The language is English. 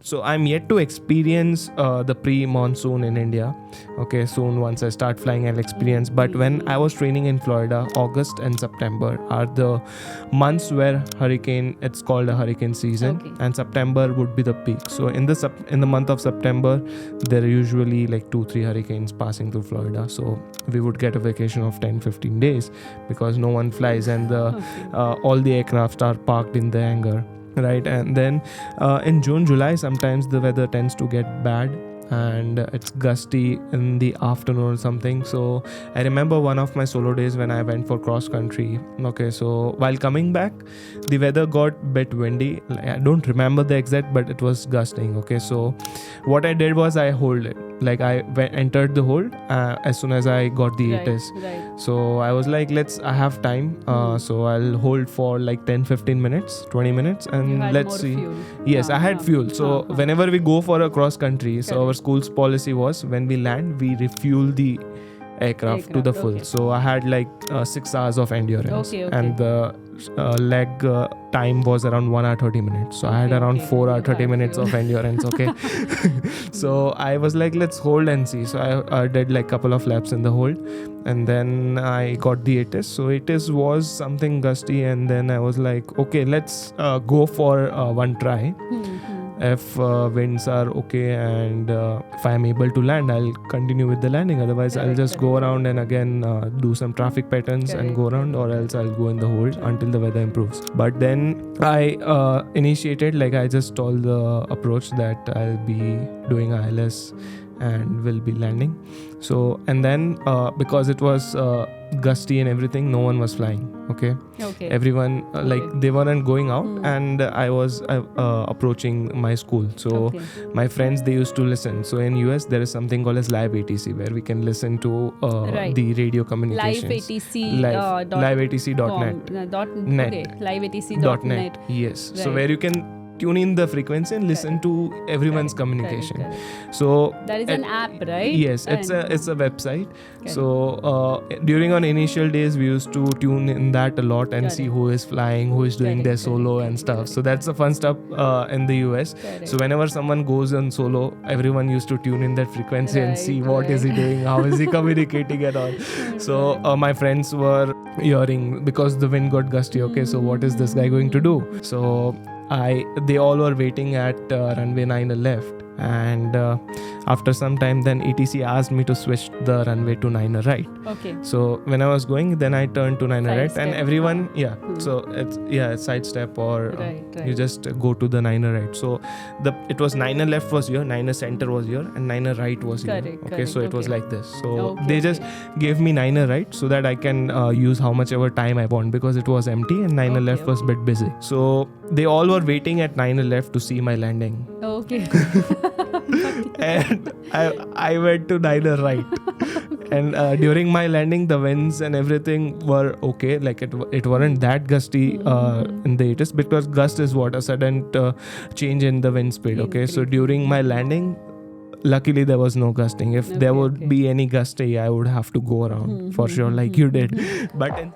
So I'm yet to experience the pre-monsoon in India. Okay, soon once I start flying, I'll experience. But when I was training in Florida, August and September are the months where it's called a hurricane season, and September would be the peak. So in the month of September, there are usually like 2-3 hurricanes passing through Florida. So we would get a vacation of 10-15 days because no one flies, and all the aircraft are parked in the hangar. Right, and then in June, July, sometimes the weather tends to get bad and it's gusty in the afternoon or something. So I remember one of my solo days when I went for cross country. Okay, so while coming back, the weather got a bit windy. I don't remember the exact, but it was gusting. Okay, so what I did was I hold it. Like I entered the hold as soon as I got the ATIS. Right. So I was like, I have time. So I'll hold for like 10-15 minutes, 20 minutes, and let's see. Fuel. Yes, I had fuel. So whenever we go for a cross country, so our school's policy was when we land, we refuel the aircraft to the full. Okay. So I had like 6 hours of endurance. Okay. And the leg time was around 1 hour 30 minutes. So I had around 4 hour 30 minutes of endurance. Okay. So I was like, let's hold and see. So I did like couple of laps in the hold, and then I got the ATIS. So ATIS was something gusty, and then I was like, okay, let's go for one try. If winds are okay and if I'm able to land, I'll continue with the landing. Otherwise, I'll just go around and again do some traffic patterns and go around, or else I'll go in the hold until the weather improves. But then I initiated, like I just told the approach that I'll be doing ILS and will be landing. So, and then because it was gusty and everything, no one was flying. Okay. Everyone they weren't going out, and I was approaching my school. So my friends, they used to listen. So in US there is something called as live ATC, where we can listen to the radio communications. liveatc.net. liveatc.net. Yes. Right. So where you can tune in the frequency and listen to everyone's communication. So that is an app, right? Yes, it's a website. So during our initial days, we used to tune in that a lot and see who is flying, who is doing their solo and stuff. So that's the fun stuff in the US. So whenever someone goes on solo, everyone used to tune in that frequency and see what is he doing, how is he communicating and all. So my friends were hearing, because the wind got gusty. Okay, so what is this guy going to do? So they all were waiting at runway 9 left, and after some time, then ATC asked me to switch the runway to 9 right. Okay. So when I was going, then I turned to 9 right, and everyone, so it's side step, or you just go to the 9 right. So it was 9 left was here, 9 center was here, and 9 right was here. Okay, so it was like this. So they just gave me 9 right so that I can use how much ever time I want, because it was empty and 9 left was a bit busy. So they all were waiting at 9 left to see my landing. Okay. And I went to 9 right. And during my landing, the winds and everything were okay. Like it weren't that gusty in the ATIS, because gust is what? A sudden change in the wind speed. Okay, so during my landing, luckily there was no gusting. If there would be any gusty, I would have to go around for sure, like you did. But